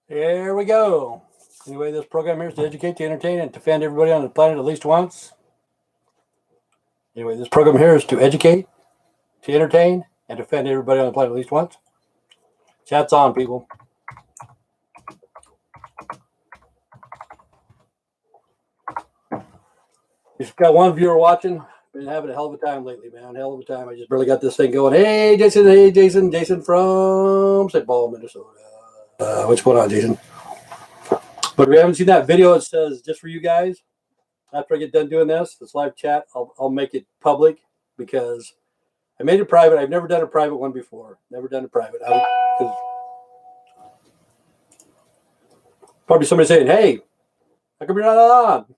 Here we go. Anyway, this program here is to educate, to entertain, and to offend everybody on the planet at least once. Anyway, this program here is to educate, to entertain, and to offend everybody on the planet at least once. Chat's on, people. Just got one viewer watching. Been having a hell of a time lately, man. Hell of a time. I just barely got this thing going. Hey, Jason. Hey, Jason. Jason from St. Paul, Minnesota. What's going on, Jason? But we haven't seen that video. It says just for you guys. After I get done doing this live chat, I'll make it public because I made it private. I've never done a private one before. Never done a private. Probably somebody saying, "Hey, how come you're not on?"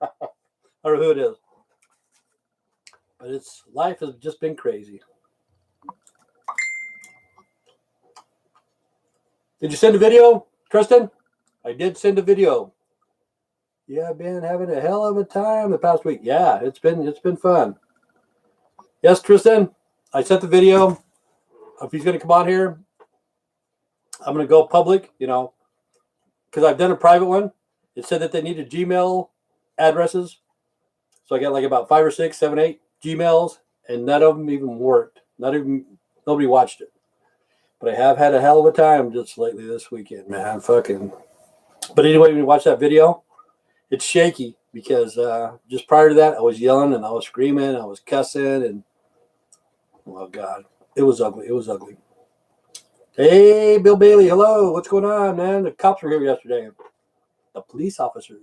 I don't know who it is. But life has just been crazy. Did you send a video, Tristan? I did send a video. Yeah, I've been having a hell of a time the past week. Yeah, it's been fun. Yes, Tristan, I sent the video. If he's going to come on here, I'm going to go public, because I've done a private one. It said that they needed Gmail addresses. So I got like about 5 or 6, 7, 8 Gmails, and none of them even worked. Nobody watched it. But I have had a hell of a time just lately this weekend, man. But anyway, when you watch that video, it's shaky because just prior to that, I was yelling and I was screaming, I was cussing, and oh God, it was ugly. It was ugly. Hey, Bill Bailey, hello. What's going on, man? The cops were here yesterday. The police officers.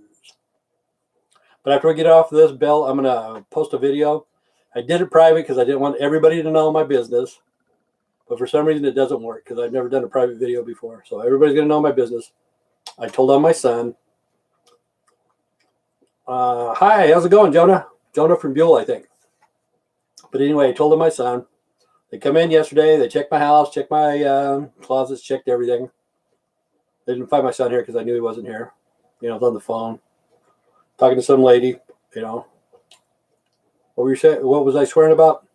But after I get off of this, Bill, I'm going to post a video. I did it private because I didn't want everybody to know my business. But for some reason, it doesn't work because I've never done a private video before. So everybody's going to know my business. I told on my son. Hi, how's it going, Jonah? Jonah from Buell, I think. But anyway, I told on my son. They come in yesterday. They checked my house, checked my closets, checked everything. They didn't find my son here because I knew he wasn't here. I was on the phone talking to some lady. What were you saying? What was I swearing about?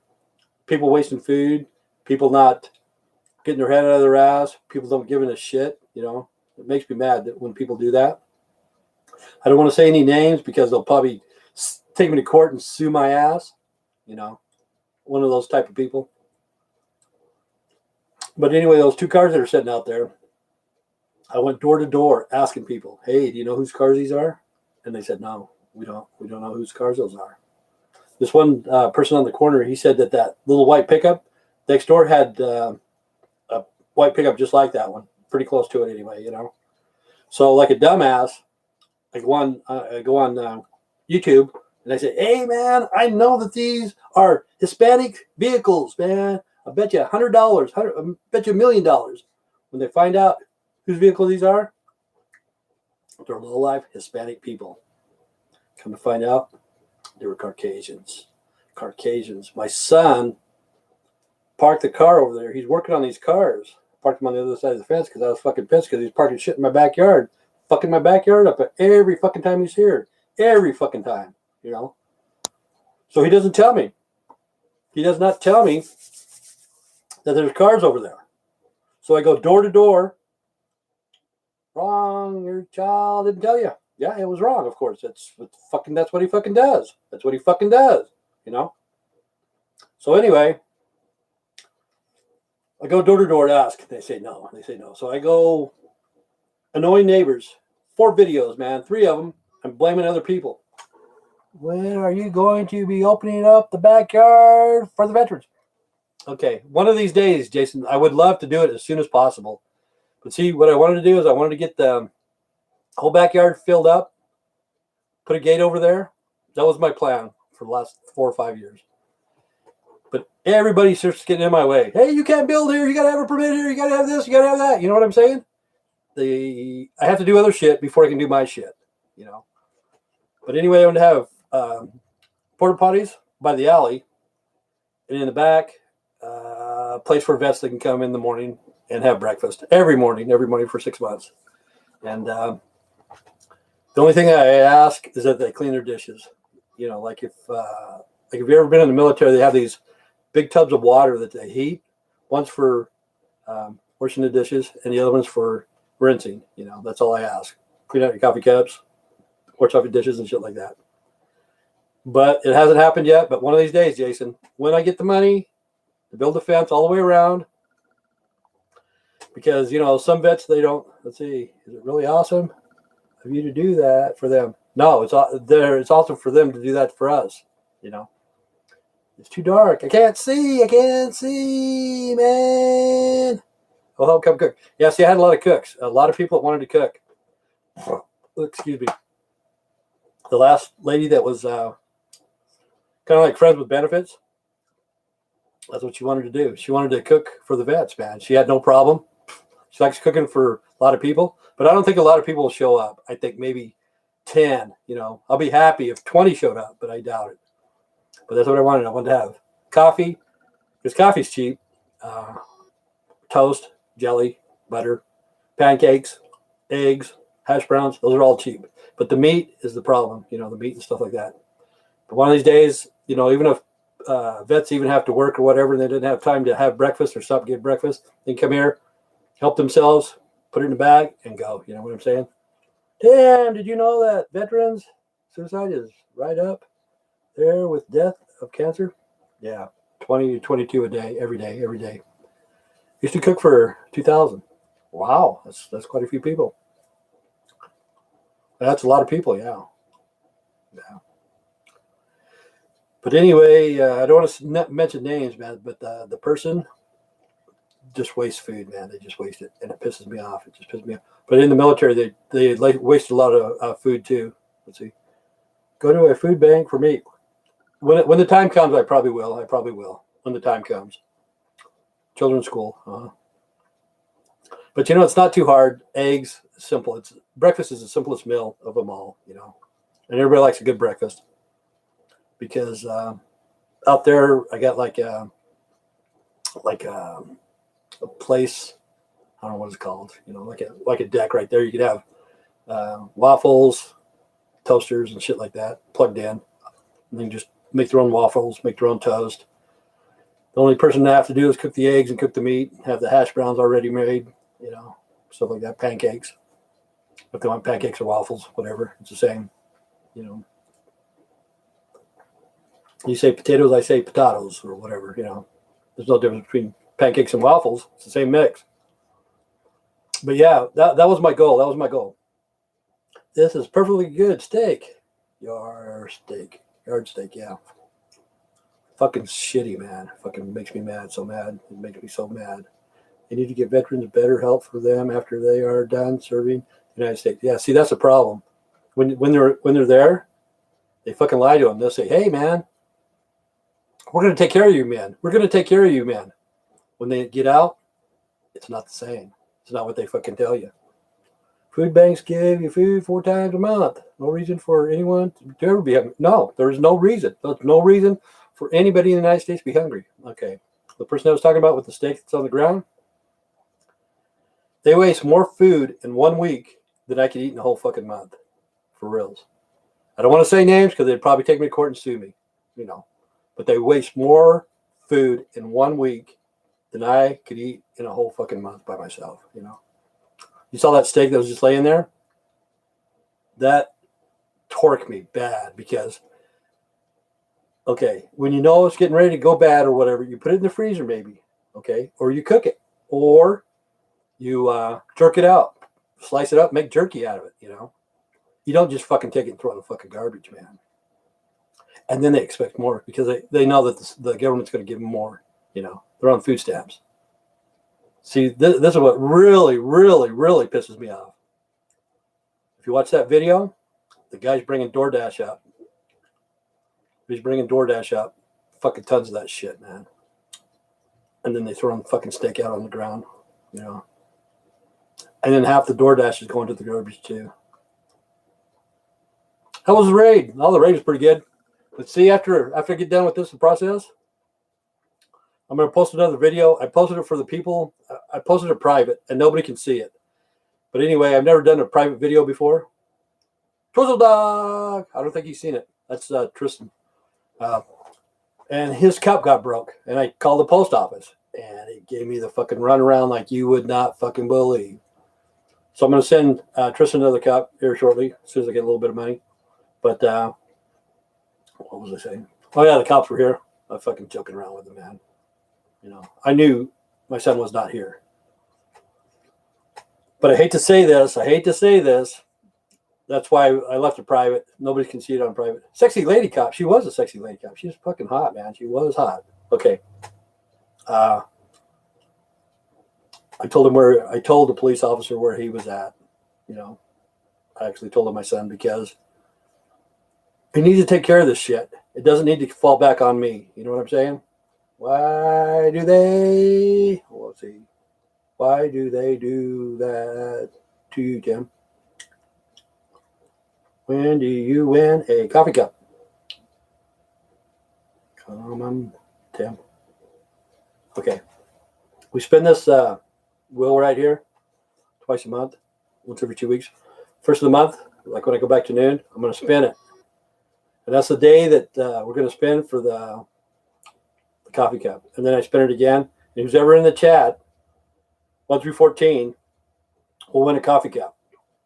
People wasting food. People not getting their head out of their ass. People don't giving a shit. It makes me mad that when people do that. I don't want to say any names because they'll probably take me to court and sue my ass. One of those type of people. But anyway, those 2 cars that are sitting out there, I went door to door asking people, "Hey, do you know whose cars these are?" And they said, "No, we don't. We don't know whose cars those are." This one person on the corner, he said that little white pickup next door had a white pickup just like that one, pretty close to it anyway. So like a dumbass, I go on YouTube and I say, "Hey man, I know that these are Hispanic vehicles, man. I bet you $100, I bet you $1 million." When they find out whose vehicle these are, they're low-life Hispanic people. Come to find out, they were Caucasians. My son parked the car over there. He's working on these cars. Parked him on the other side of the fence because I was fucking pissed because he's parking shit in my backyard. Fucking my backyard up every fucking time he's here. Every fucking time, So he doesn't tell me. He does not tell me that there's cars over there. So I go door to door. Wrong, your child didn't tell you. Yeah, it was wrong, of course. That's what he fucking does. That's what he fucking does, So anyway, I go door to door to ask. They say no. So I go annoying neighbors. 4 videos, man. 3 of them. I'm blaming other people. When are you going to be opening up the backyard for the veterans? Okay, one of these days, Jason, I would love to do it as soon as possible. But see, what I wanted to do is I wanted to get the whole backyard filled up, put a gate over there. That was my plan for the last 4 or 5 years. But everybody starts getting in my way. Hey, you can't build here. You got to have a permit here. You got to have this. You got to have that. You know what I'm saying? I have to do other shit before I can do my shit, But anyway, I want to have porta potties by the alley, and in the back, a place for vets that can come in the morning and have breakfast every morning for 6 months. And the only thing I ask is that they clean their dishes. Like if you've ever been in the military, they have these big tubs of water that they heat. One's for washing the dishes, and the other one's for rinsing. You know, that's all I ask. Clean out your coffee cups, wash off your dishes and shit like that. But it hasn't happened yet. But one of these days, Jason, when I get the money to build a fence all the way around, because, you know, some vets, they don't, let's see, is it really awesome of you to do that for them? No, it's awesome for them to do that for us, you know. It's too dark. I can't see, man. Oh, help come cook. Yeah, see, I had a lot of cooks. A lot of people that wanted to cook. Excuse me. The last lady that was kind of like friends with benefits, that's what she wanted to do. She wanted to cook for the vets, man. She had no problem. She likes cooking for a lot of people, but I don't think a lot of people will show up. I think maybe 10, you know. I'll be happy if 20 showed up, but I doubt it. But that's what I wanted. I wanted to have coffee, because coffee's cheap, toast, jelly, butter, pancakes, eggs, hash browns. Those are all cheap. But the meat is the problem, you know, the meat and stuff like that. But one of these days, you know, even if vets even have to work or whatever, and they didn't have time to have breakfast or stop and get breakfast, they can come here, help themselves, put it in the bag, and go. You know what I'm saying? Damn, did you know that veterans suicide is right up there with death of cancer? Yeah, 20 to 22 a day, every day. Used to cook for 2,000. Wow, that's quite a few people. That's a lot of people, yeah. But anyway, I don't want to mention names, man, but the person just wastes food, man. They just waste it, and it pisses me off. It just pisses me off. But in the military, they waste a lot of food too. Let's see. Go to a food bank for meat. When the time comes, I probably will. When the time comes. Children's school. But you know, it's not too hard. Eggs, simple. Breakfast is the simplest meal of them all. You know, and everybody likes a good breakfast. Because out there, I got like a place. I don't know what it's called. You know, like a deck right there. You could have waffles, toasters, and shit like that plugged in. And then just make their own waffles, make their own toast. The only person they have to do is cook the eggs and cook the meat, have the hash browns already made, you know, stuff like that, pancakes. If they want pancakes or waffles, whatever, it's the same, you know. You say potatoes, I say potatoes, or whatever, you know. There's no difference between pancakes and waffles. It's the same mix. But yeah, that was my goal. This is perfectly good steak. Yard steak, yeah. Fucking shitty, man. Fucking makes me mad, so mad. It makes me so mad. They need to get veterans better help for them after they are done serving the United States. Yeah, see, that's a problem. When they're there, they fucking lie to them. They'll say, "Hey, man, we're going to take care of you, man. We're going to take care of you, man." When they get out, it's not the same. It's not what they fucking tell you. Food banks give you food 4 times a month. No reason for anyone to ever be hungry. No, there's no reason. There's no reason for anybody in the United States to be hungry. Okay. The person I was talking about with the steak that's on the ground, they waste more food in 1 week than I could eat in a whole fucking month. For reals. I don't want to say names because they'd probably take me to court and sue me, you know. But they waste more food in 1 week than I could eat in a whole fucking month by myself, you know. You saw that steak that was just laying there? That torqued me bad because, okay, when you know it's getting ready to go bad or whatever, you put it in the freezer maybe, okay? Or you cook it. Or you jerk it out, slice it up, make jerky out of it, you know? You don't just fucking take it and throw it in the fucking garbage, man. And then they expect more because they know that the government's going to give them more, you know? They're on food stamps. See, this is what really, really, really pisses me off. If you watch that video, the guy's bringing DoorDash up. He's bringing DoorDash up. Fucking tons of that shit, man. And then they throw them fucking steak out on the ground, you know. And then half the DoorDash is going to the garbage, too. How was the raid? Oh, the raid was pretty good. But see, after I get done with this process, I'm going to post another video. I posted it for the people. I posted it private, and nobody can see it. But anyway, I've never done a private video before. Twizzle Dog! I don't think he's seen it. That's Tristan. And his cup got broke, and I called the post office, and it gave me the fucking runaround like you would not fucking believe. So I'm going to send Tristan another cup here shortly, as soon as I get a little bit of money. But what was I saying? Oh yeah, the cops were here. I'm fucking joking around with them, man. You know, I knew my son was not here. But I hate to say this. That's why I left it private. Nobody can see it on private. Sexy lady cop. She was a sexy lady cop. She was fucking hot, man. She was hot. Okay. I told the police officer where he was at. You know, I actually told him my son because he needs to take care of this shit. It doesn't need to fall back on me. You know what I'm saying? Why do they? Let's see. Why do they do that to you, Tim? When do you win a coffee cup? Come on, Tim. Okay. We spin this wheel right here twice a month, once every 2 weeks. First of the month, like when I go back to noon, I'm going to spin it. And that's the day that we're going to spin for the coffee cup. And then I spin it again. And who's ever in the chat, 1 through 14, will win a coffee cup.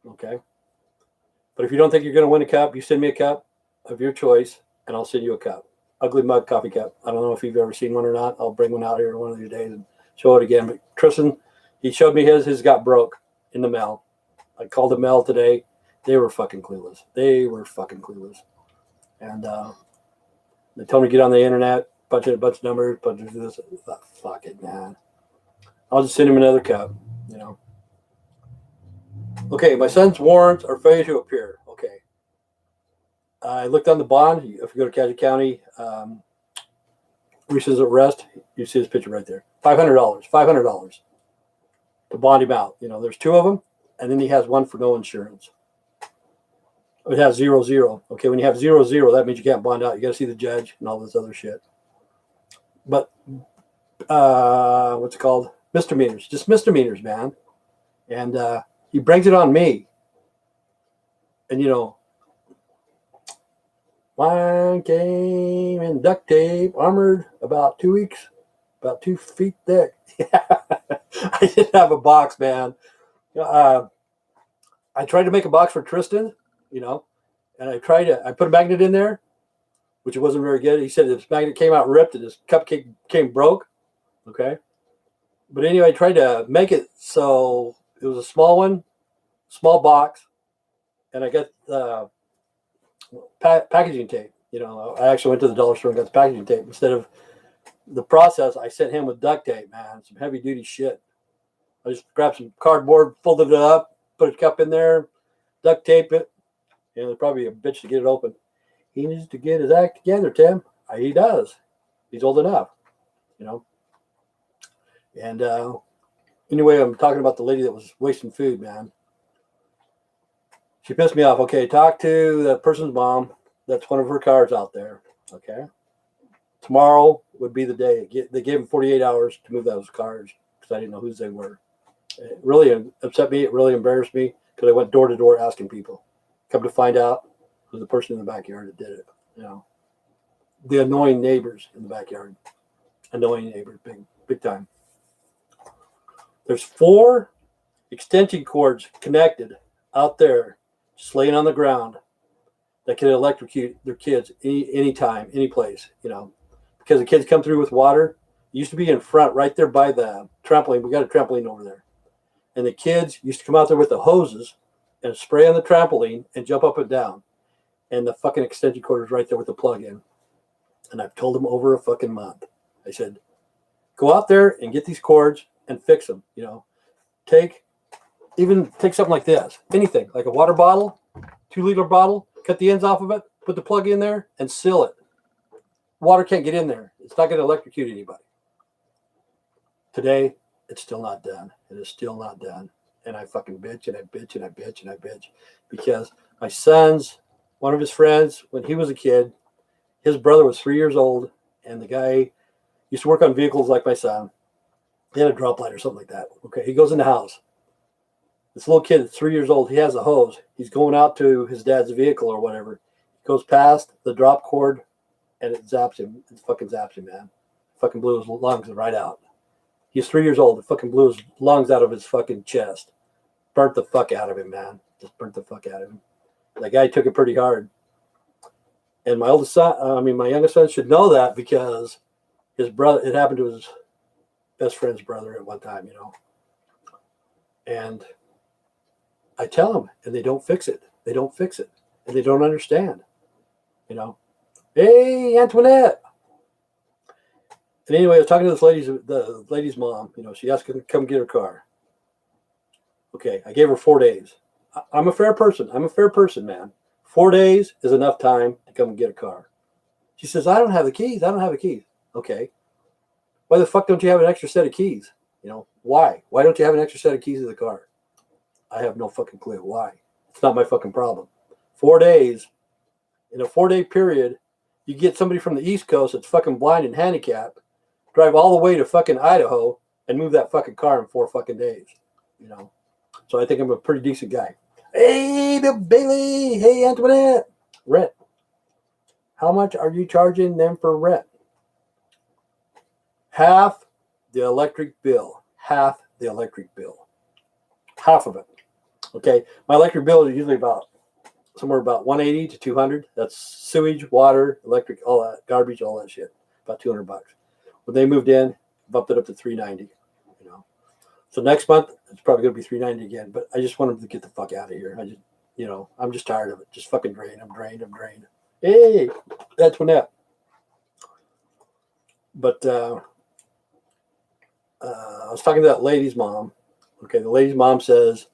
Okay? But if you don't think you're going to win a cup, you send me a cup of your choice, and I'll send you a cup. Ugly mug coffee cup. I don't know if you've ever seen one or not. I'll bring one out here one of these days and show it again. But Tristan, he showed me his. His got broke in the mail. I called the mail today. They were fucking clueless. And they told me to get on the internet, bunch of numbers, bunch of this. Fuck it, man. I'll just send him another cup, you know. Okay, my son's warrants are failure to appear. Okay. I looked on the bond. If you go to Caddo County, recent arrest, you see his picture right there. $500 to bond him out. You know, there's 2 of them, and then he has one for no insurance. It has 0-0. Okay, when you have 0-0, that means you can't bond out. You got to see the judge and all this other shit. But what's it called? Misdemeanors, just misdemeanors, man. And he brings it on me. And you know, mine came in duct tape, armored, about 2 weeks, about 2 feet thick. I didn't have a box, man. I tried to make a box for Tristan, you know, and I put a magnet in there, which it wasn't very good. He said this magnet came out ripped and his cupcake came broke. Okay. But anyway, I tried to make it so it was a small one, small box, and I got packaging tape. You know, I actually went to the dollar store and got the packaging tape. Instead of the process, I sent him with duct tape, man, some heavy duty shit. I just grabbed some cardboard, folded it up, put a cup in there, duct tape it. You know, there's probably a bitch to get it open. He needs to get his act together, Tim. He does. He's old enough, you know. And anyway, I'm talking about the lady that was wasting food, man. She pissed me off. Okay, talk to that person's mom. That's one of her cars out there. Okay. Tomorrow would be the day. They gave him 48 hours to move those cars because I didn't know whose they were. It really upset me. It really embarrassed me because I went door to door asking people. Come to find out, it was the person in the backyard that did it. You know, the annoying neighbors in the backyard. Annoying neighbors, big time. There's 4 extension cords connected out there, just laying on the ground, that can electrocute their kids anytime, any place, you know, because the kids come through with water. It used to be in front, right there by the trampoline. We got a trampoline over there. And the kids used to come out there with the hoses and spray on the trampoline and jump up and down. And the fucking extension cord is right there with the plug in. And I've told them over a fucking month. I said, go out there and get these cords and fix them, you know. Take something like this, anything, like a water bottle, 2-liter bottle, cut the ends off of it, put the plug in there, and seal it. Water can't get in there. It's not going to electrocute anybody. Today, it's still not done. It is still not done. And I fucking bitch and I bitch and I bitch and I bitch because my son's, one of his friends, when he was a kid, his brother was 3 years old, and the guy used to work on vehicles like my son. He had a drop light or something like that. Okay, he goes in the house. This little kid that's 3 years old, he has a hose. He's going out to his dad's vehicle or whatever. He goes past the drop cord, and it zaps him. It fucking zaps him, man. Fucking blew his lungs right out. He's 3 years old. It fucking blew his lungs out of his fucking chest. burnt the fuck out of him, man. Just burnt the fuck out of him. The guy took it pretty hard. And my oldest son, my youngest son should know that because his brother, it happened to his best friend's brother at one time, And I tell them, and they don't fix it. They don't fix it. And they don't understand, Hey, Antoinette. And anyway, I was talking to the lady's mom. She asked her to come get her car. Okay, I gave her 4 days. I'm a fair person. I'm a fair person, man. 4 days is enough time to come and get a car. She says, I don't have the keys. I don't have the keys. Okay. Why the fuck don't you have an extra set of keys? Why? Why don't you have an extra set of keys to the car? I have no fucking clue. Why? It's not my fucking problem. 4 days, in a 4-day period, you get somebody from the East Coast that's fucking blind and handicapped, drive all the way to fucking Idaho and move that fucking car in 4 fucking days. So I think I'm a pretty decent guy. Hey, Bill Bailey. Hey, Antoinette. Rent. How much are you charging them for rent? Half the electric bill. Half the electric bill. Half of it. Okay. My electric bill is usually somewhere about 180 to 200. That's sewage, water, electric, all that, garbage, all that shit. About $200. When they moved in, bumped it up to 390. So next month it's probably gonna be 390 again. But I just want them to get the fuck out of here. I'm just tired of it. Just fucking drained. I'm drained. Hey, that's Antoinette. But I was talking to that lady's mom. Okay, the lady's mom says,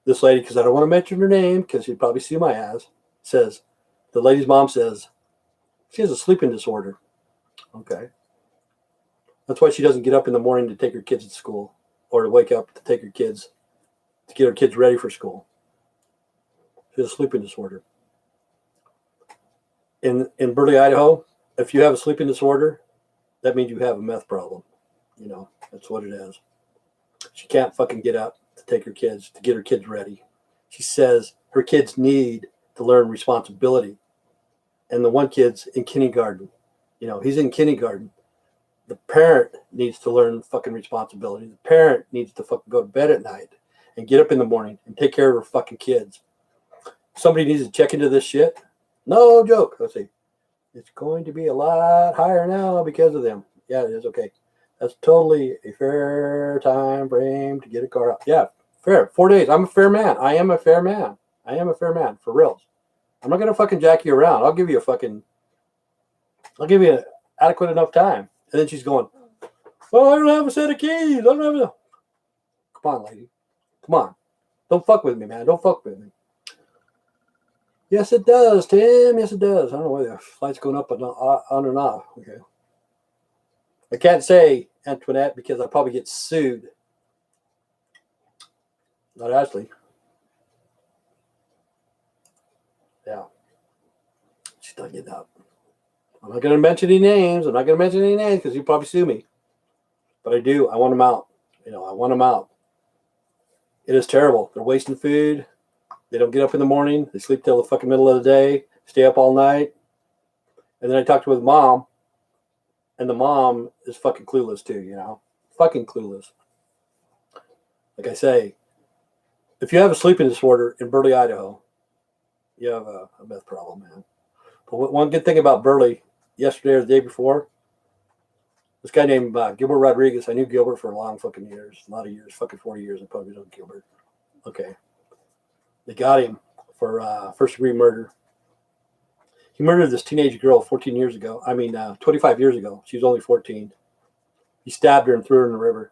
this lady, because I don't want to mention her name because she'd probably see my ass, says, the lady's mom says, she has a sleeping disorder. Okay. That's why she doesn't get up in the morning to take her kids to school or to wake up to take her kids, to get her kids ready for school. She has a sleeping disorder. In Burley, Idaho, if you have a sleeping disorder, that means you have a meth problem. That's what it is. She can't fucking get up to take her kids, to get her kids ready. She says her kids need to learn responsibility. And the one kid's in kindergarten. He's in kindergarten. The parent needs to learn fucking responsibility. The parent needs to fucking go to bed at night and get up in the morning and take care of her fucking kids. Somebody needs to check into this shit. No joke. Let's see. It's going to be a lot higher now because of them. Yeah, it is. Okay. That's totally a fair time frame to get a car out. Yeah, fair. 4 days. I'm a fair man. I am a fair man. For reals. I'm not going to fucking jack you around. I'll give you adequate enough time. And then she's going, oh, I don't have a set of keys. I don't have a... Come on, lady. Come on. Don't fuck with me, man. Don't fuck with me. Yes, it does, Tim. Yes, it does. I don't know why the light's going up and on and off. Okay. I can't say Antoinette because I'll probably get sued. Not Ashley. Yeah. She's not getting up. I'm not going to mention any names. Because you'll probably sue me. But I do. I want them out. I want them out. It is terrible. They're wasting food. They don't get up in the morning. They sleep till the fucking middle of the day. Stay up all night. And then I talked to his mom. And the mom is fucking clueless too, Fucking clueless. Like I say, if you have a sleeping disorder in Burley, Idaho, you have a meth problem, man. But one good thing about Burley, yesterday or the day before, this guy named Gilbert Rodriguez. I knew Gilbert for a long fucking years. A lot of years. Fucking 40 years I probably know Gilbert. Okay. They got him for first-degree murder. He murdered this teenage girl 25 years ago. She was only 14. He stabbed her and threw her in the river.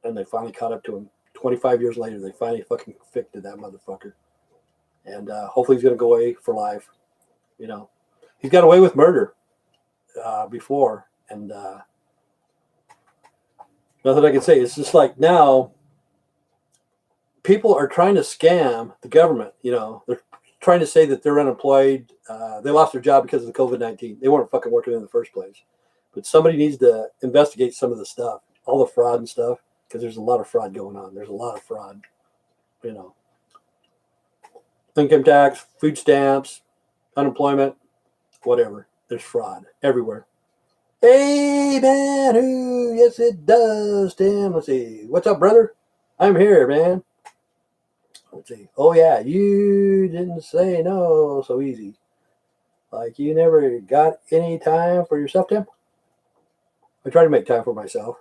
And they finally caught up to him. 25 years later, they finally fucking convicted that motherfucker. And hopefully he's going to go away for life. He's got away with murder before. And nothing I can say. It's just like now, people are trying to scam the government. They're trying to say that they're unemployed. They lost their job because of the COVID-19. They weren't fucking working in the first place. But somebody needs to investigate some of the stuff, all the fraud and stuff, because there's a lot of fraud going on. There's a lot of fraud. Income tax, food stamps, unemployment, whatever. There's fraud everywhere. Hey, man, yes, it does, Tim. Let's see. What's up, brother? I'm here, man. Let's see. Oh yeah, you didn't say no so easy. Like you never got any time for yourself, Tim? I try to make time for myself.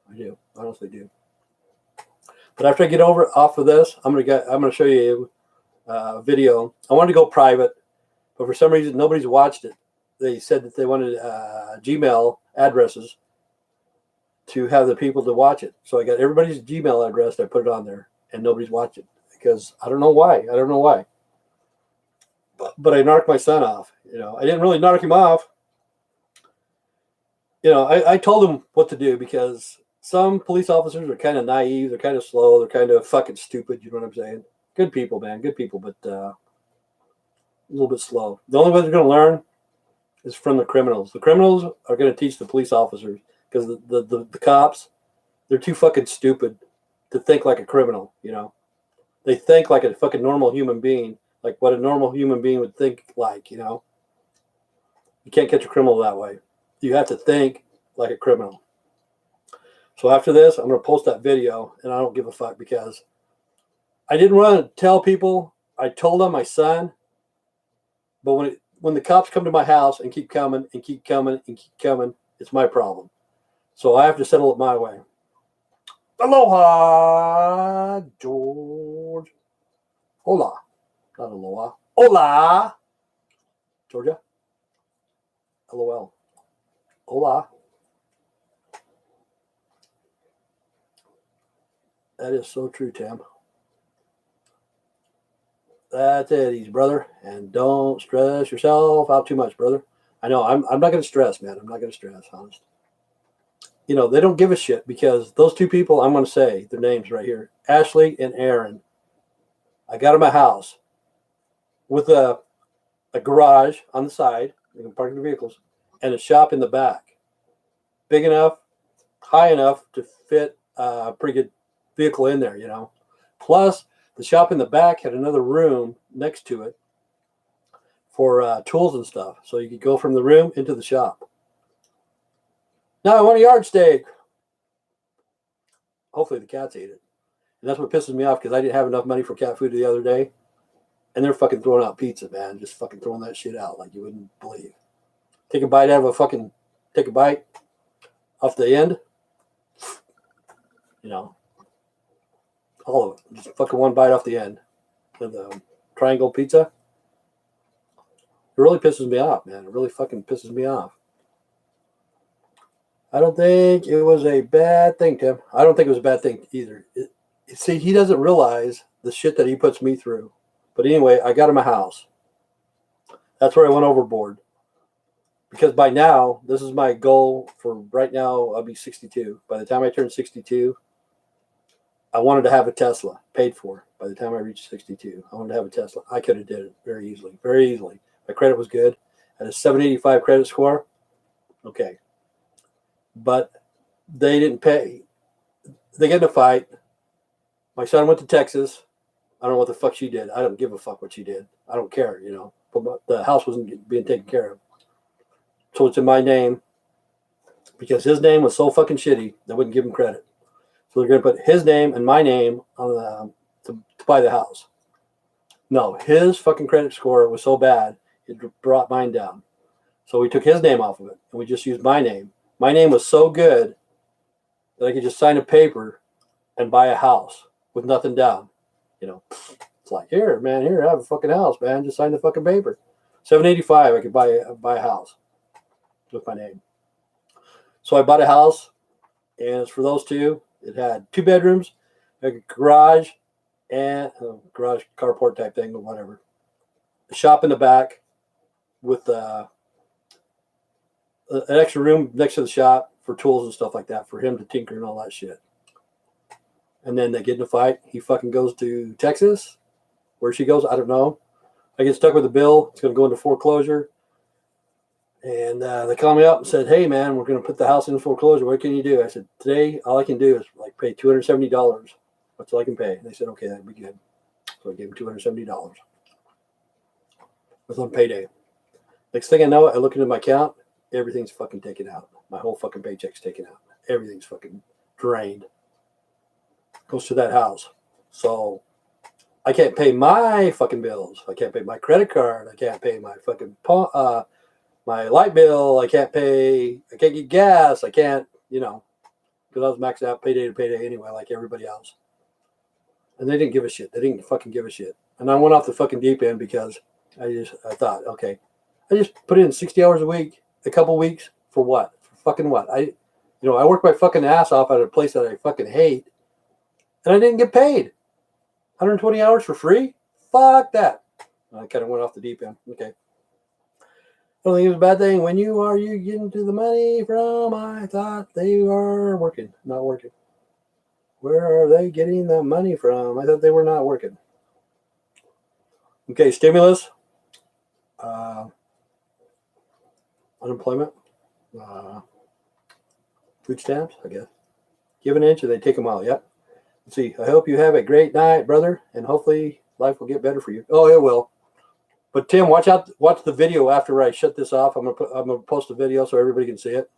I do. I honestly do. But after I get over off of this, I'm gonna show you a video. I wanted to go private, but for some reason nobody's watched it. They said that they wanted Gmail addresses to have the people to watch it. So I got everybody's Gmail address. I put it on there, and nobody's watched it because I don't know why. I don't know why. But I narked my son off. I didn't really narc him off. I told him what to do because some police officers are kind of naive. They're kind of slow. They're kind of fucking stupid. You know what I'm saying? Good people, man. Good people, but a little bit slow. The only way they're going to learn is from the criminals. The criminals are going to teach the police officers because the cops, they're too fucking stupid to think like a criminal. They think like a fucking normal human being, like what a normal human being would think like. You can't catch a criminal that way. You have to think like a criminal. So after this, I'm going to post that video, and I don't give a fuck because I didn't want to tell people. I told on my son, but when the cops come to my house and keep coming and keep coming and keep coming, it's my problem. So I have to settle it my way. Aloha, George. Hola. Not aloha. Hola. Georgia. LOL. Hola. That is so true, Tim. That's it, easy, brother. And don't stress yourself out too much, brother. I know I'm not going to stress, man. I'm not going to stress, honest. They don't give a shit because those two people, I'm going to say their names right here, Ashley and Aaron. I got them a house with a garage on the side, you can park the vehicles, and a shop in the back. Big enough, high enough to fit a pretty good vehicle in there, Plus, the shop in the back had another room next to it for tools and stuff. So you could go from the room into the shop. Now I want a yard steak. Hopefully the cats ate it. And that's what pisses me off because I didn't have enough money for cat food the other day. And they're fucking throwing out pizza, man. Just fucking throwing that shit out like you wouldn't believe. Take a bite off the end. All of it. Just fucking one bite off the end. Of the triangle pizza. It really pisses me off, man. It really fucking pisses me off. I don't think it was a bad thing, Tim. I don't think it was a bad thing either. See, he doesn't realize the shit that he puts me through. But anyway, I got him a house. That's where I went overboard. Because by now, this is my goal for right now, I'll be 62. By the time I turn 62, I wanted to have a Tesla paid for. By the time I reached 62, I wanted to have a Tesla. I could have did it very easily, very easily. My credit was good. I had a 785 credit score. Okay. But they didn't pay. They get in a fight. My son went to Texas. I don't know what the fuck she did. I don't give a fuck what she did. I don't care, But the house wasn't being taken care of. So it's in my name because his name was so fucking shitty they wouldn't give him credit. So they're going to put his name and my name on to buy the house. No, his fucking credit score was so bad it brought mine down. So we took his name off of it and we just used my name. My name was so good that I could just sign a paper and buy a house with nothing down. It's like, here, have a fucking house, man. Just sign the fucking paper. 785, I could buy a house with my name. So I bought a house, and it's for those two. It had 2 bedrooms, a garage, and a garage carport type thing, or whatever. A shop in the back with an extra room next to the shop for tools and stuff like that for him to tinker and all that shit. And then they get in a fight. He fucking goes to Texas. Where she goes, I don't know. I get stuck with a bill. It's going to go into foreclosure. And they called me up and said, hey, man, we're going to put the house in foreclosure. What can you do? I said, today, all I can do is pay $270. That's all I can pay. And they said, okay, that'd be good. So I gave him $270. It was on payday. Next thing I know, I look into my account. Everything's fucking taken out. My whole fucking paycheck's taken out. Everything's fucking drained. Goes to that house. So I can't pay my fucking bills. I can't pay my credit card. I can't pay my fucking my light bill. I can't get gas. I can't, because I was maxed out payday to payday anyway, like everybody else. And they didn't give a shit. They didn't fucking give a shit. And I went off the fucking deep end because I thought, okay, I just put in 60 hours a week, a couple weeks for what? For fucking what? I work my fucking ass off at a place that I fucking hate, and I didn't get paid. 120 hours for free? Fuck that. I kind of went off the deep end. Okay. I don't think it was a bad thing. When you getting to the money from? I thought they were working, not working. Where are they getting the money from? I thought they were not working. Okay, stimulus, unemployment, food stamps, I guess. Give an inch and they take them out. Yep. Let's see. I hope you have a great night, brother, and hopefully life will get better for you. Oh, it will. But Tim, watch the video after I shut this off. I'm gonna post a video so everybody can see it.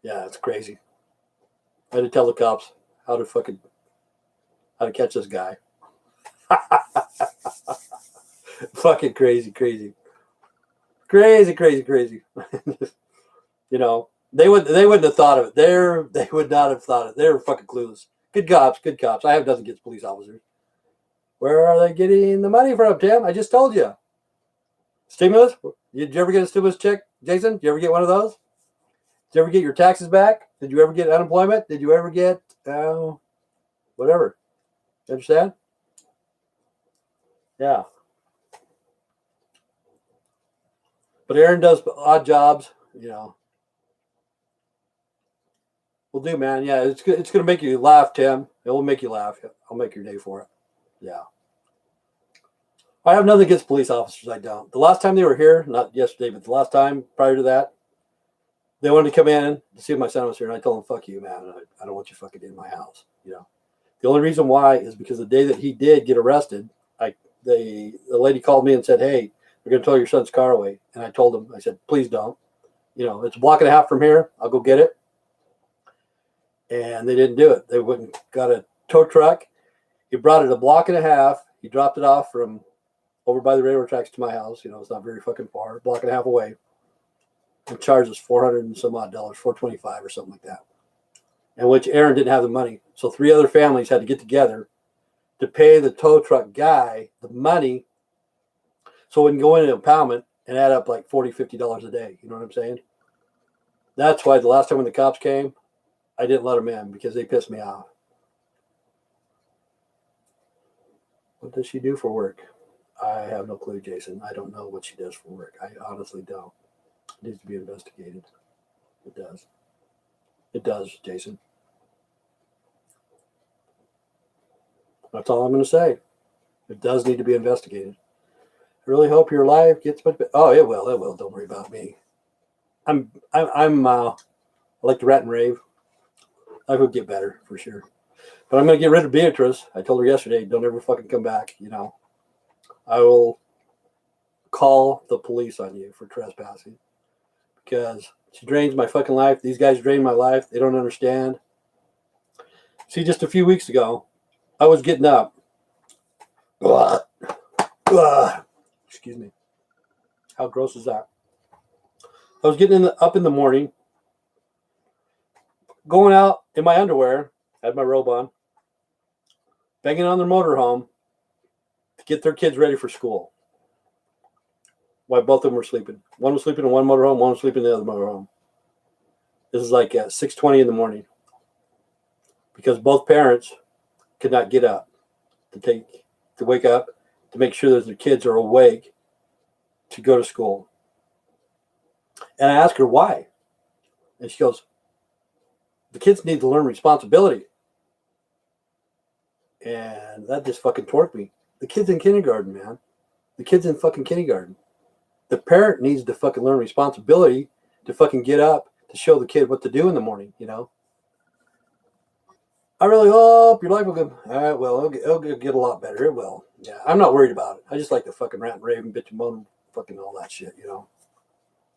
Yeah, it's crazy. I had to tell the cops how to catch this guy. Fucking crazy. Crazy. They wouldn't have thought of it. They would not have thought of it. They were fucking clueless. Good cops. I have nothing against police officers. Where are they getting the money from, Tim? I just told you. Stimulus? Did you ever get a stimulus check, Jason? Did you ever get one of those? Did you ever get your taxes back? Did you ever get unemployment? Did you ever get whatever? You understand? Yeah. But Aaron does odd jobs, Will do, man. Yeah, it's going to make you laugh, Tim. It will make you laugh. I'll make your day for it. Yeah. I have nothing against police officers. I don't. The last time they were here, not yesterday, but the last time prior to that, they wanted to come in to see if my son was here, and I told them, "Fuck you, man. I don't want you fucking in my house." The only reason why is because the day that he did get arrested, the lady called me and said, "Hey, we're going to tow your son's car away," and I told them, I said, "Please don't. It's a block and a half from here. I'll go get it." And they didn't do it. They got a tow truck. He brought it a block and a half. He dropped it off from over by the railroad tracks to my house. It's not very fucking far, a block and a half away. And charged us $400 and some odd, $425 or something like that. And which Aaron didn't have the money. So 3 other families had to get together to pay the tow truck guy the money so we can go into impoundment and add up like $40, $50 a day. You know what I'm saying? That's why the last time when the cops came, I didn't let them in because they pissed me off. What does she do for work? I have no clue, Jason. I don't know what she does for work. I honestly don't. It needs to be investigated. It does. It does, Jason. That's all I'm going to say. It does need to be investigated. I really hope your life gets much better. Oh, it will. It will. Don't worry about me. I like to rant and rave. I would get better for sure. But I'm going to get rid of Beatrice. I told her yesterday, don't ever fucking come back. I will call the police on you for trespassing because she drains my fucking life. These guys drain my life. They don't understand. See, just a few weeks ago, I was getting up. Excuse me. How gross is that? I was getting up in the morning, going out in my underwear, had my robe on, banging on their motorhome to get their kids ready for school. While both of them were sleeping. One was sleeping in one motorhome, one was sleeping in the other motorhome. This is like at 6:20 in the morning because both parents could not get up to wake up to make sure that their kids are awake to go to school. And I asked her why. And she goes, the kids need to learn responsibility. And that just fucking torqued me. The kid's in kindergarten, man. The kid's in fucking kindergarten. The parent needs to fucking learn responsibility to fucking get up to show the kid what to do in the morning, I really hope your life will go. All right, well, it'll get a lot better. It will. Yeah, I'm not worried about it. I just like to fucking rant and rave and bitch and moan, fucking all that shit,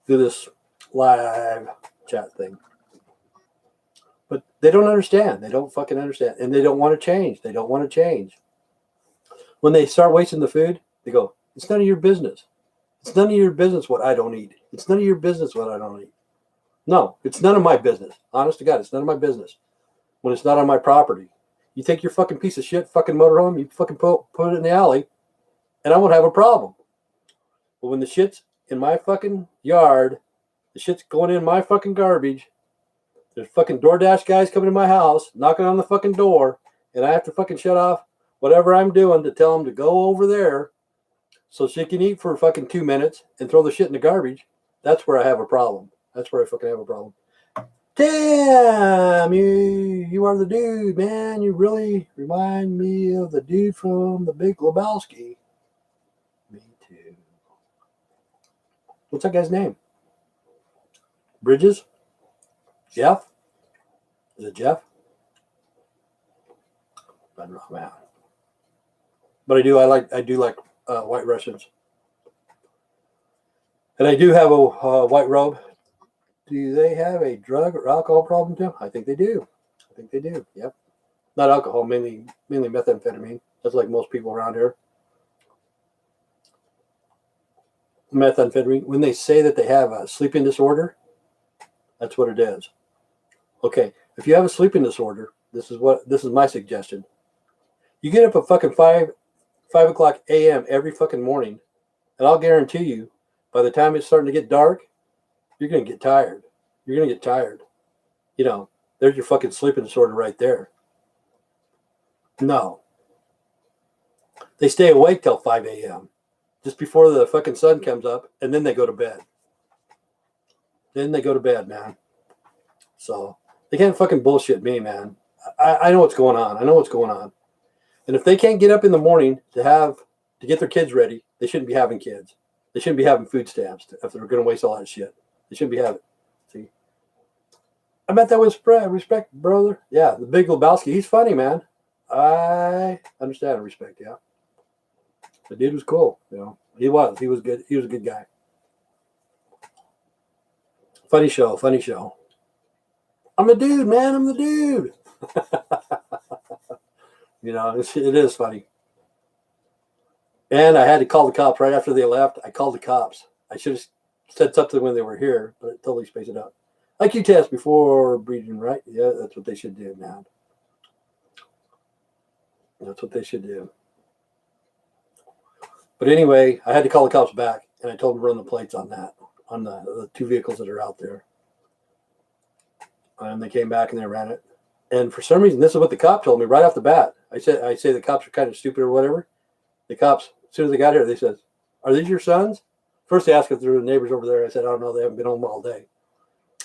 Do this live chat thing. But they don't understand. They don't fucking understand. And they don't want to change. They don't want to change. When they start wasting the food, they go, it's none of your business. It's none of your business what I don't eat. It's none of your business what I don't eat. No, it's none of my business. Honest to God, it's none of my business. When it's not on my property. You take your fucking piece of shit fucking motorhome, you fucking put it in the alley, and I won't have a problem. But when the shit's in my fucking yard, the shit's going in my fucking garbage, there's fucking DoorDash guys coming to my house, knocking on the fucking door, and I have to fucking shut off whatever I'm doing to tell them to go over there so she can eat for fucking 2 minutes and throw the shit in the garbage. That's where I have a problem. That's where I fucking have a problem. Damn, you are the dude, man. You really remind me of the dude from The Big Lebowski. Me too. What's that guy's name? Bridges? Jeff? Is it Jeff? I don't know, man. But I do like White Russians. And I do have a white robe. Do they have a drug or alcohol problem too? I think they do. Yep. Not alcohol, mainly methamphetamine. That's like most people around here. Methamphetamine. When they say that they have a sleeping disorder, that's what it is. Okay, if you have a sleeping disorder, this is my suggestion. You get up at fucking 5 o'clock a.m. every fucking morning, and I'll guarantee you, by the time it's starting to get dark, you're gonna get tired. You know, there's your fucking sleeping disorder right there. No. They stay awake till 5 a.m. just before the fucking sun comes up, and then they go to bed. Man. So they can't fucking bullshit me, man. I know what's going on. And if they can't get up in the morning to get their kids ready, they shouldn't be having kids. They shouldn't be having food stamps if they're going to waste all that shit. They shouldn't be having. See, I met that with respect, brother. Yeah, the Big Lebowski. He's funny, man. I understand and respect. Yeah, the dude was cool. You know, he was good. He was a good guy. Funny show. I'm the dude, man. I'm the dude. You know, it is funny. And I had to call the cops right after they left. I called the cops. I should have said something when they were here, but it totally spaced it out. IQ test before breeding, right? Yeah, that's what they should do, man. That's what they should do. But anyway, I had to call the cops back, and I told them to run the plates on that, on the two vehicles that are out there. And they came back and they ran it. And for some reason, this is what the cop told me right off the bat. I say the cops are kind of stupid or whatever. The cops, as soon as they got here, they said, "Are these your sons?" First, they asked if there were neighbors over there. I said, "I don't know. They haven't been home all day."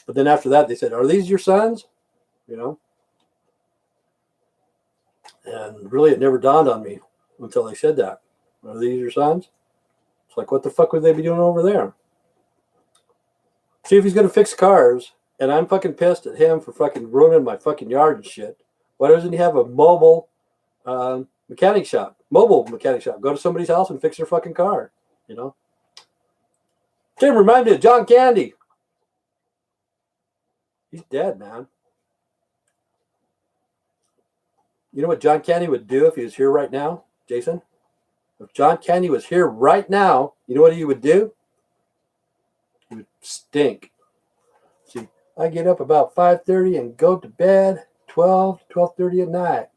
But then after that, they said, "Are these your sons?" You know? And really, it never dawned on me until they said that. "Are these your sons?" It's like, what the fuck would they be doing over there? See, if he's going to fix cars, and I'm fucking pissed at him for fucking ruining my fucking yard and shit, why doesn't he have a mobile mechanic shop? Go to somebody's house and fix their fucking car, you know? Tim, remind me of John Candy. He's dead, man. You know what John Candy would do if he was here right now, Jason? If John Candy was here right now, you know what he would do? He would stink. See, I get up about 5:30 and go to bed 12:30 at night.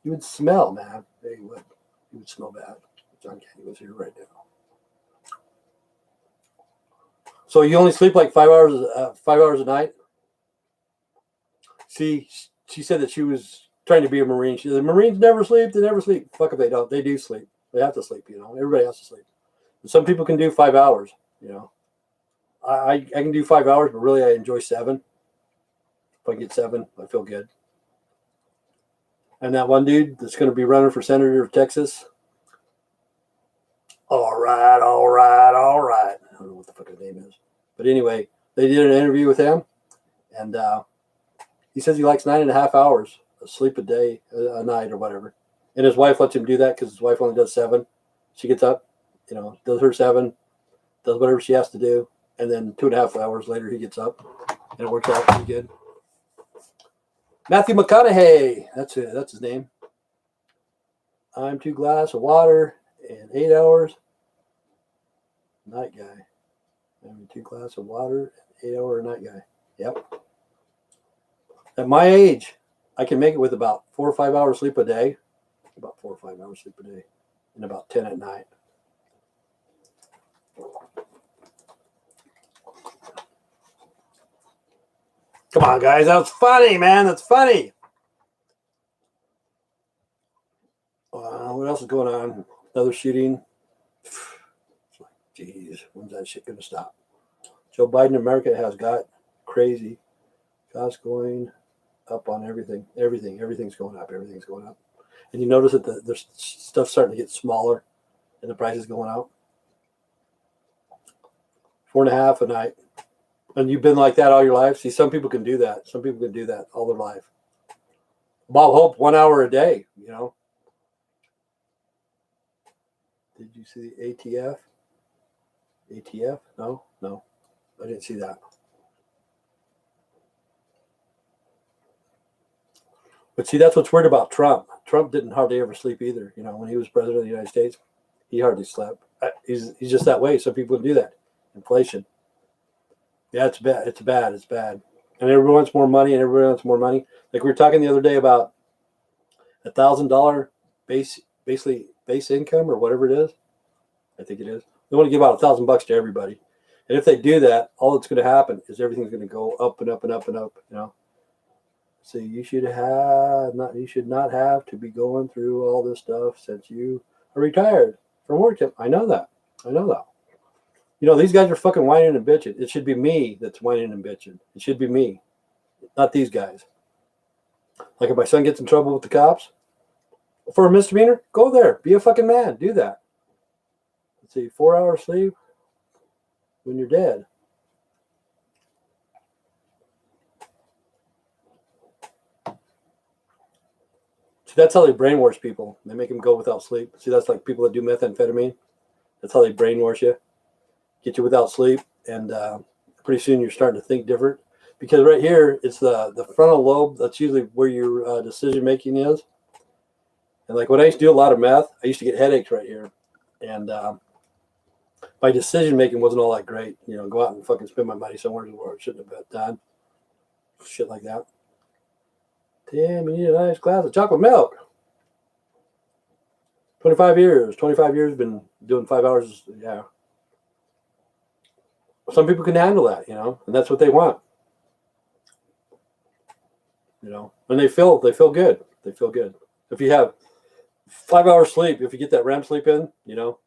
He would smell, man. He would smell bad. John Candy was here right now. So you only sleep like 5 hours a night? See, she said that she was trying to be a Marine. She said, Marines never sleep. They never sleep. Fuck if they don't. They do sleep. They have to sleep, you know. Everybody has to sleep. And some people can do 5 hours, you know. I can do 5 hours, but really I enjoy 7. If I get 7, I feel good. And that one dude that's going to be running for senator of Texas. All right. I don't know what the fuck his name is. But anyway, they did an interview with him. And he says he likes 9.5 hours of sleep a night or whatever. And his wife lets him do that because his wife only does 7. She gets up, you know, does her 7, does whatever she has to do. And then 2.5 hours later, he gets up. And it works out pretty good. Matthew McConaughey. That's his name. I'm 2 glasses of water in 8 hours. Night guy. I'm 2 glasses of water, 8-hour night guy. Yep. At my age, I can make it with about 4 or 5 hours sleep a day. About 4 or 5 hours sleep a day. And about 10 at night. Come on, guys. That's funny, man. That's funny. What else is going on? Another shooting. Jeez, when's that shit going to stop? Joe Biden, America has got crazy. Costs going up on everything. Everything's going up. Everything's going up. And you notice that the stuff's starting to get smaller and the price is going up. 4.5 a night. And you've been like that all your life? See, some people can do that. Some people can do that all their life. Bob Hope, 1 hour a day, you know. Did you see the ATF? ATF? No, I didn't see that. But see, that's what's weird about Trump. Trump didn't hardly ever sleep either. You know, when he was president of the United States, he hardly slept. He's just that way. Some people do that. Inflation. Yeah, it's bad. It's bad. It's bad. And everyone wants more money, and everyone wants more money. Like we were talking the other day about $1,000 base income or whatever it is. I think it is. They want to give out $1,000 to everybody, and if they do that, all that's going to happen is everything's going to go up and up and up and up. You know. So you should not have to be going through all this stuff since you are retired from work. I know that. You know, these guys are fucking whining and bitching. It should be me that's whining and bitching. It should be me, not these guys. Like if my son gets in trouble with the cops for a misdemeanor, go there. Be a fucking man. Do that. Let's see, 4 hours sleep when you're dead. See, that's how they brainwash people. They make them go without sleep. See, that's like people that do methamphetamine. That's how they brainwash you. Get you without sleep, and pretty soon you're starting to think different. Because right here, it's the frontal lobe. That's usually where your decision making is. And like when I used to do a lot of meth, I used to get headaches right here, and my decision making wasn't all that great. You know, go out and fucking spend my money somewhere where I shouldn't have done. Shit like that. Damn, you need a nice glass of chocolate milk. 25 years, been doing 5 hours. Yeah. Some people can handle that, you know, and that's what they want. You know, and they feel good. They feel good. If you have 5 hours sleep, if you get that REM sleep in, you know.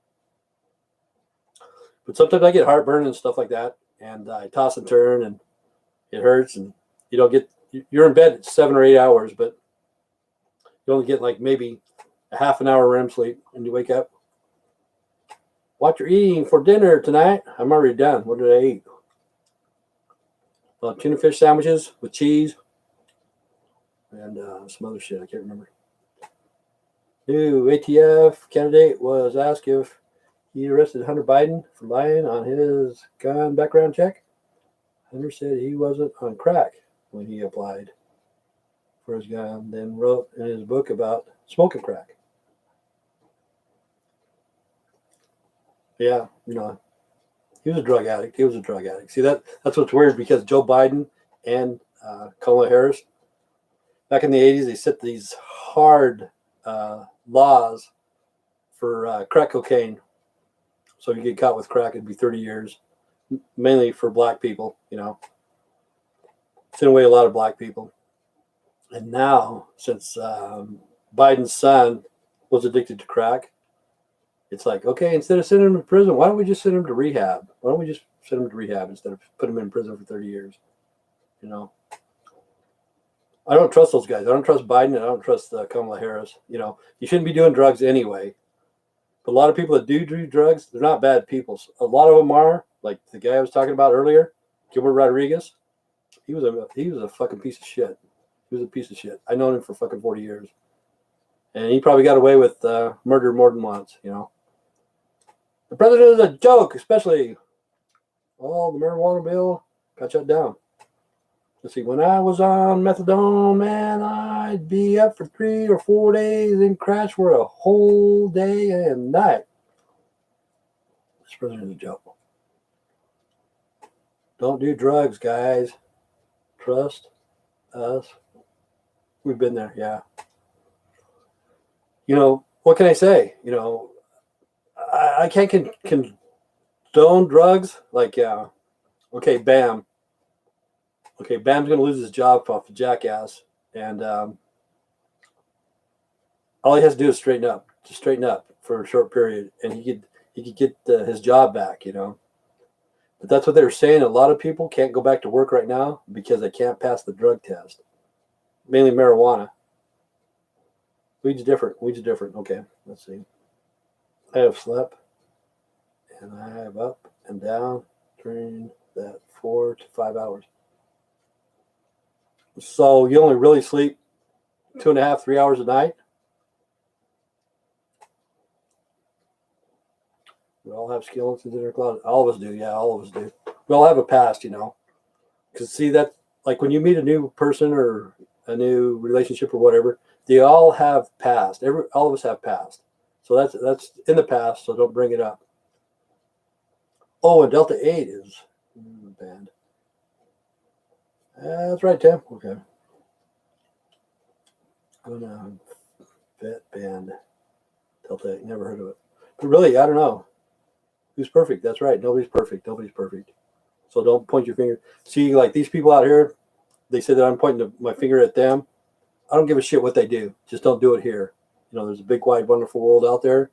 But sometimes I get heartburn and stuff like that, and I toss and turn, and it hurts, and you don't get. You're in bed 7 or 8 hours, but you only get like maybe a half an hour REM sleep, and you wake up. What you're eating for dinner tonight? I'm already done. What did I eat? Tuna fish sandwiches with cheese and some other shit. I can't remember. New ATF candidate was asked if he arrested Hunter Biden for lying on his gun background check. Hunter said he wasn't on crack when he applied for his gun, then wrote in his book about smoking crack. Yeah, you know, he was a drug addict. See, that's what's weird, because Joe Biden and Kamala Harris, back in the 80s, they set these hard laws for crack cocaine. So if you get caught with crack, it'd be 30 years, mainly for black people, you know. Sent away a lot of black people. And now, since Biden's son was addicted to crack, it's like, okay, instead of sending him to prison, why don't we just send him to rehab? Why don't we just send him to rehab instead of put him in prison for 30 years? You know, I don't trust those guys. I don't trust Biden, and I don't trust Kamala Harris. You know, you shouldn't be doing drugs anyway. But a lot of people that do drugs, they're not bad people. A lot of them are, like the guy I was talking about earlier, Gilbert Rodriguez. He was a fucking piece of shit. He was a piece of shit. I known him for fucking 40 years. And he probably got away with murder more than once, you know. The president is a joke, especially the marijuana bill got shut down. Let's see, when I was on methadone, man, I'd be up for 3 or 4 days and crash for a whole day and night. This president's a joke. Don't do drugs, guys. Trust us. We've been there, yeah. What can I say? I can't condone drugs. Like, yeah, okay, Bam. Okay, Bam's going to lose his job off the jackass. And all he has to do is straighten up. Just straighten up for a short period. And he could get his job back, But that's what they were saying. A lot of people can't go back to work right now because they can't pass the drug test. Mainly marijuana. Weed's different. Okay, let's see. I have slept, and I have up and down during that 4 to 5 hours. So you only really sleep 2.5, 3 hours a night. We all have skeletons in our closet. All of us do. Yeah, all of us do. We all have a past, Because see that, like when you meet a new person or a new relationship or whatever, they all have past. All of us have past. So that's in the past. So don't bring it up. Oh, and Delta 8 is in the band. That's right, Tim. Okay. Gonna vet band. Delta 8. Never heard of it. But really, I don't know. Who's perfect? That's right. Nobody's perfect. So don't point your finger. See, like these people out here, they say that I'm pointing my finger at them. I don't give a shit what they do. Just don't do it here. There's a big, wide, wonderful world out there.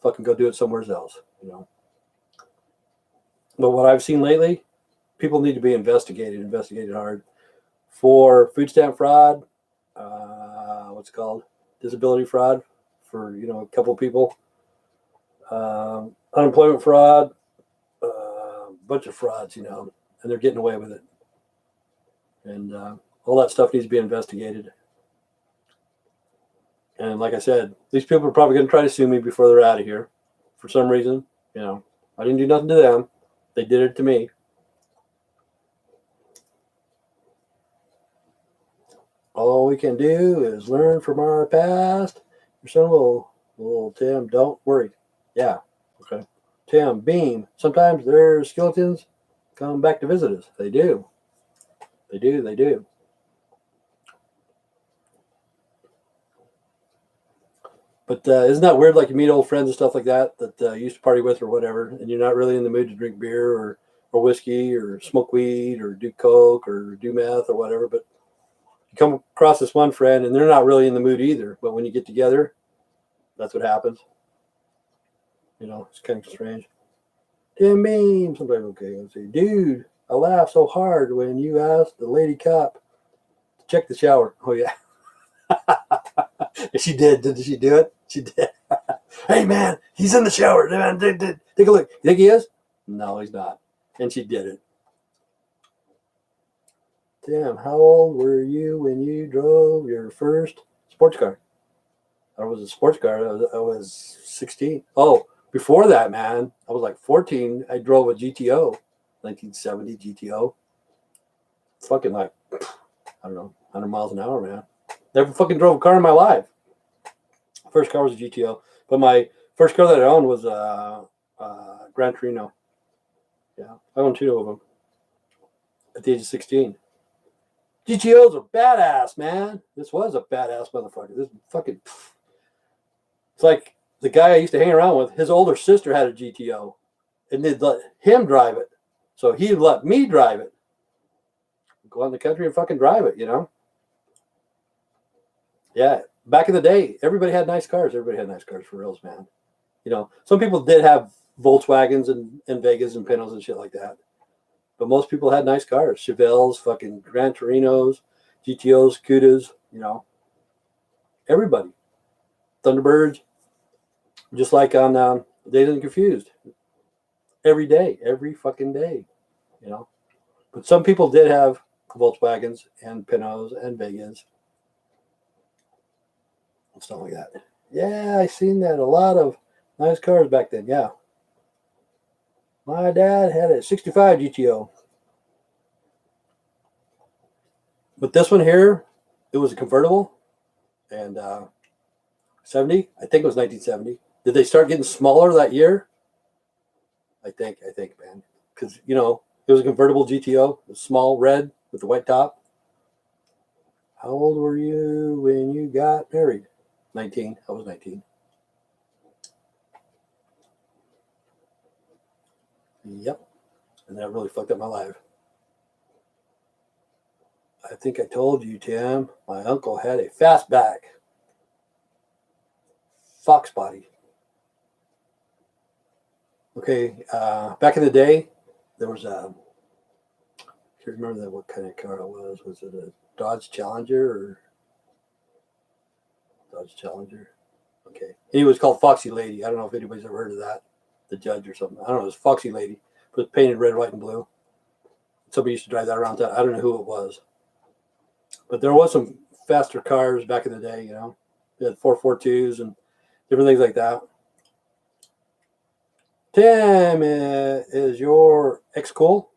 Fucking go do it somewhere else, But what I've seen lately, people need to be investigated hard for food stamp fraud, what's it called? Disability fraud for, a couple of people. Unemployment fraud, bunch of frauds, and they're getting away with it. And all that stuff needs to be investigated. And like I said, these people are probably going to try to sue me before they're out of here. For some reason, I didn't do nothing to them. They did it to me. All we can do is learn from our past. Your son will Tim, don't worry. Yeah, okay. Tim, Beam, sometimes their skeletons come back to visit us. They do. They do. But isn't that weird? Like you meet old friends and stuff like that you used to party with or whatever, and you're not really in the mood to drink beer or whiskey or smoke weed or do coke or do meth or whatever. But you come across this one friend and they're not really in the mood either. But when you get together, that's what happens. It's kind of strange. Damn mean. Somebody, okay, let's see. Dude, I laughed so hard when you asked the lady cop to check the shower. Oh, yeah. She did. Did she do it? She did. Hey, man, he's in the shower. Man, take a look. You think he is? No, he's not. And she did it. Damn, how old were you when you drove your first sports car? I was a sports car. I was 16. Oh, before that, man, I was like 14. I drove a GTO, 1970 GTO. Fucking like, I don't know, 100 miles an hour, man. Never fucking drove a car in my life. First car was a GTO, but my first car that I owned was a Gran Torino. Yeah, I owned 2 of them at the age of 16. GTOs are badass, man. This was a badass motherfucker. This fucking, it's like the guy I used to hang around with. His older sister had a GTO, and they'd let him drive it, so he'd let me drive it. Go out in the country and fucking drive it, Yeah, back in the day, everybody had nice cars. Everybody had nice cars for reals, man. Some people did have Volkswagens and Vegas and Pintos and shit like that. But most people had nice cars. Chevelles, fucking Gran Torinos, GTOs, Cudas, Everybody. Thunderbirds. Just like on Dazed and Confused. Every day. Every fucking day. But some people did have Volkswagens and Pintos and Vegas. Stuff like that. Yeah, I seen that. A lot of nice cars back then. Yeah. My dad had a 65 GTO. But this one here, it was a convertible, and 70, I think it was 1970. Did they start getting smaller that year? I think, man, because it was a convertible GTO, it was small, red with the white top. How old were you when you got married? 19. I was 19. Yep. And that really fucked up my life. I think I told you, Tim, my uncle had a fastback Fox body. Okay, back in the day, there was a, I can't remember what kind of car it was. Was it a Dodge Challenger or Dodge Challenger? Okay. He was called Foxy Lady. I don't know if anybody's ever heard of that. The Judge or something. I don't know. It was Foxy Lady. It was painted red, white, and blue. Somebody used to drive that around town. I don't know who it was. But there was some faster cars back in the day, They had 442s and different things like that. Tim, is your ex cool?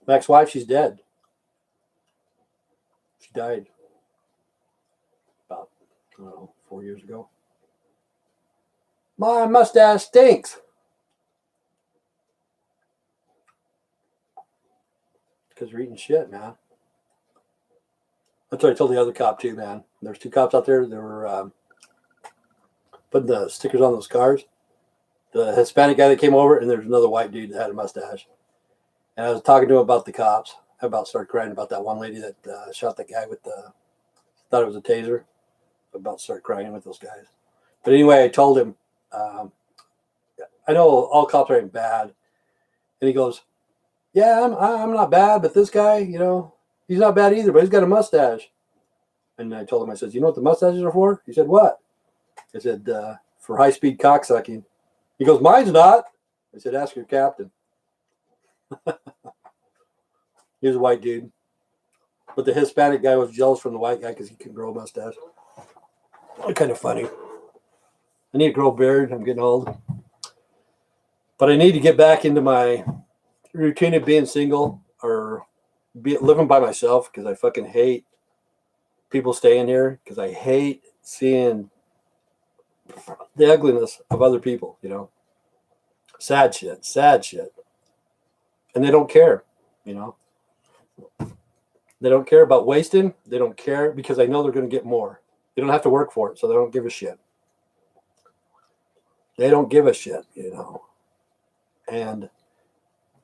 My ex-wife, she's dead. She died about, 4 years ago. My mustache stinks. Because you're eating shit, man. That's what I told the other cop too, man. There's 2 cops out there that were putting the stickers on those cars. The Hispanic guy that came over, and there's another white dude that had a mustache. And I was talking to him about the cops. I about started crying about that one lady that shot that guy with thought it was a taser. I about started crying with those guys. But anyway, I told him, I know all cops aren't bad. And he goes, yeah, I'm not bad, but this guy, he's not bad either, but he's got a mustache. And I told him, I said, you know what the mustaches are for? He said, what? I said, for high-speed cocksucking. He goes, mine's not. I said, ask your captain. He was a white dude. But the Hispanic guy was jealous from the white guy because he couldn't grow a mustache. Kind of funny. I need to grow a beard. I'm getting old. But I need to get back into my routine of being single or living by myself because I fucking hate people staying here because I hate seeing the ugliness of other people, Sad shit. And they don't care, They don't care about wasting. They don't care because I know they're going to get more. They don't have to work for it, so they don't give a shit. They don't give a shit, And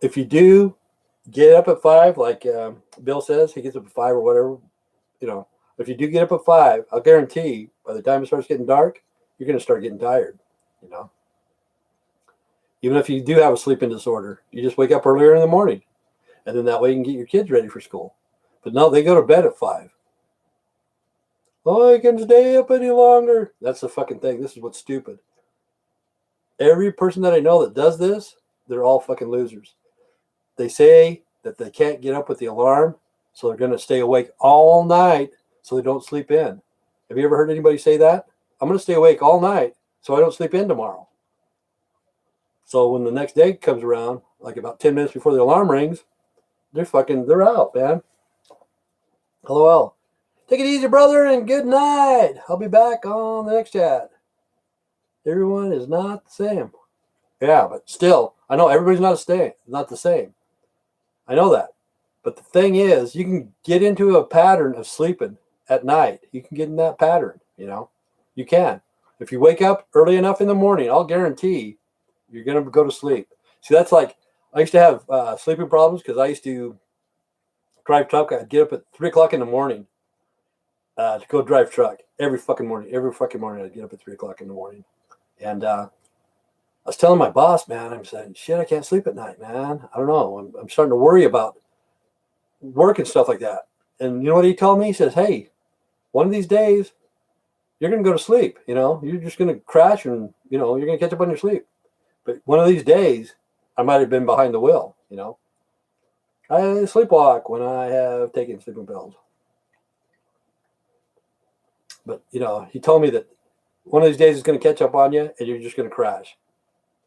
if you do get up at 5, like Bill says, he gets up at 5 or whatever, if you do get up at 5, I'll guarantee by the time it starts getting dark, you're going to start getting tired, Even if you do have a sleeping disorder, you just wake up earlier in the morning. And then that way you can get your kids ready for school. But no, they go to bed at 5. Oh, I can stay up any longer. That's the fucking thing. This is what's stupid. Every person that I know that does this, they're all fucking losers. They say that they can't get up with the alarm, so they're going to stay awake all night so they don't sleep in. Have you ever heard anybody say that? I'm going to stay awake all night so I don't sleep in tomorrow. So when the next day comes around, like about 10 minutes before the alarm rings, they're out, man. LOL. Take it easy, brother, and good night. I'll be back on the next chat. Everyone is not the same. Yeah, but still, I know everybody's not the same. I know that. But the thing is, you can get into a pattern of sleeping at night. You can get in that pattern, You can. If you wake up early enough in the morning, I'll guarantee you're going to go to sleep. See, that's like, I used to have sleeping problems because I used to drive truck. I'd get up at 3 o'clock in the morning to go drive truck every fucking morning. I'd get up at 3 o'clock in the morning. And I was telling my boss, man, I'm saying, shit, I can't sleep at night, man. I don't know. I'm starting to worry about work and stuff like that. And you know what he told me? He says, hey, one of these days, you're going to go to sleep. You're just going to crash and, you're going to catch up on your sleep. But one of these days, I might have been behind the wheel, I sleepwalk when I have taken sleeping pills. But, he told me that one of these days it's going to catch up on you and you're just going to crash.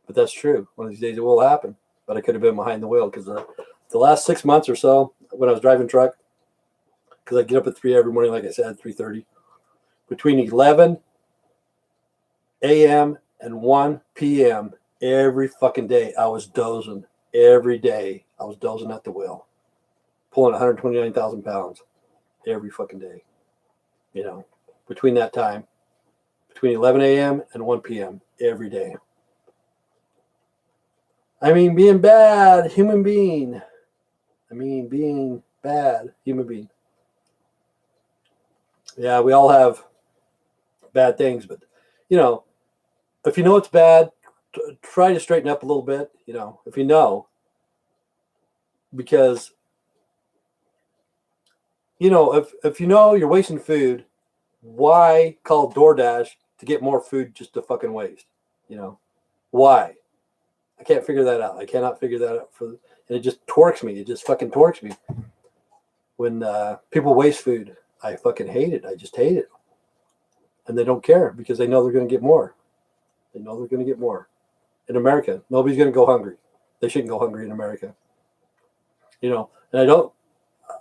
But that's true. One of these days it will happen. But I could have been behind the wheel because the last 6 months or so when I was driving truck, because I get up at 3 every morning, like I said, 3:30. Between 11 a.m. and 1 p.m. every fucking day, I was dozing. Every day, I was dozing at the wheel, pulling 129,000 pounds every fucking day. You know, between that time, between 11 a.m. and 1 p.m. every day. I mean, being bad human being. Being bad human being. Yeah, we all have bad things, but, you know, if you know it's bad, try to straighten up a little bit, you know, if you know, because, you know, if you know you're wasting food, why call DoorDash to get more food just to fucking waste? You know, why? I can't figure that out. I cannot figure that out. And it just torques me. It just fucking torques me when people waste food. I fucking hate it. I just hate it. And they don't care because they know they're going to get more. They know they're going to get more. In America, nobody's going to go hungry. They shouldn't go hungry in America. You know, and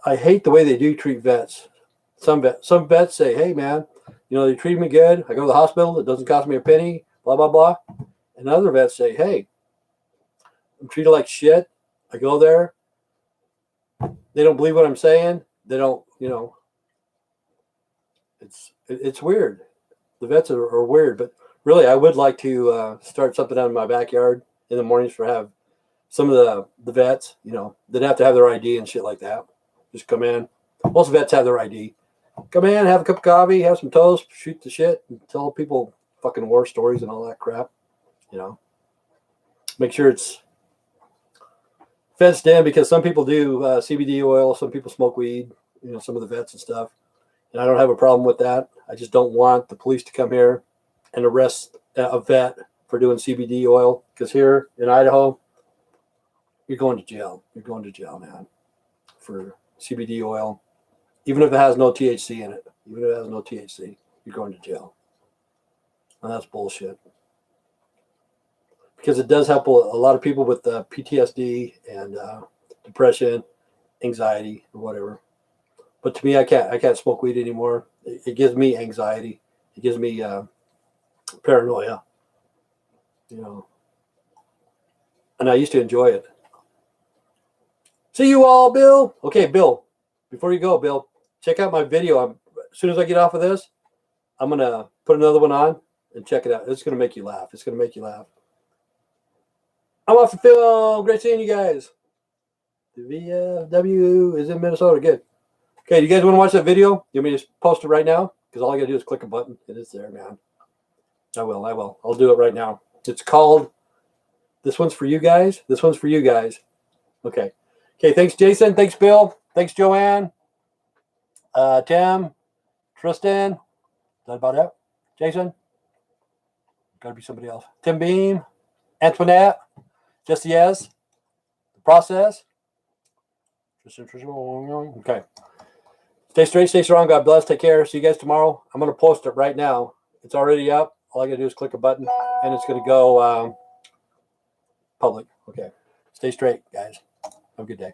I hate the way they do treat vets. Some vets say, hey, man, you know, they treat me good. I go to the hospital. It doesn't cost me a penny, blah, blah, blah. And other vets say, hey, I'm treated like shit. I go there. They don't believe what I'm saying. They don't, you know, it's weird. The vets are weird, but really, I would like to start something out in my backyard in the mornings for have some of the vets, you know, they'd have to have their ID and shit like that. Just come in. Most vets have their ID. Come in, have a cup of coffee, have some toast, shoot the shit, and tell people fucking war stories and all that crap, you know. Make sure it's fenced in because some people do CBD oil, some people smoke weed, you know, some of the vets and stuff. And I don't have a problem with that. I just don't want the police to come here and arrest a vet for doing CBD oil because here in Idaho, you're going to jail. You're going to jail, man, for CBD oil. Even if it has no THC in it, even if it has no THC, you're going to jail. And that's bullshit. Because it does help a lot of people with PTSD and depression, anxiety, or whatever. But to me, I can't smoke weed anymore. It gives me anxiety. It gives me paranoia. You know. And I used to enjoy it. See you all, Bill. Okay, Bill. Before you go, Bill, check out my video. As soon as I get off of this, I'm going to put another one on and check it out. It's going to make you laugh. It's going to make you laugh. I'm off the film. Great seeing you guys. The VFW is in Minnesota. Good. Okay, do you guys want to watch that video? You want me to just post it right now? Because all I got to do is click a button. It is there, man. I will. I'll do it right now. It's called, this one's for you guys. This one's for you guys. Okay. Okay, thanks, Jason. Thanks, Bill. Thanks, Joanne. Tim. Tristan. Is that about it? Jason? Got to be somebody else. Tim Beam. Antoinette. Jesse S. The Process. Tristan. Okay. Stay straight, stay strong. God bless. Take care. See you guys tomorrow. I'm going to post it right now. It's already up. All I got to do is click a button, and it's going to go public. Okay. Stay straight, guys. Have a good day.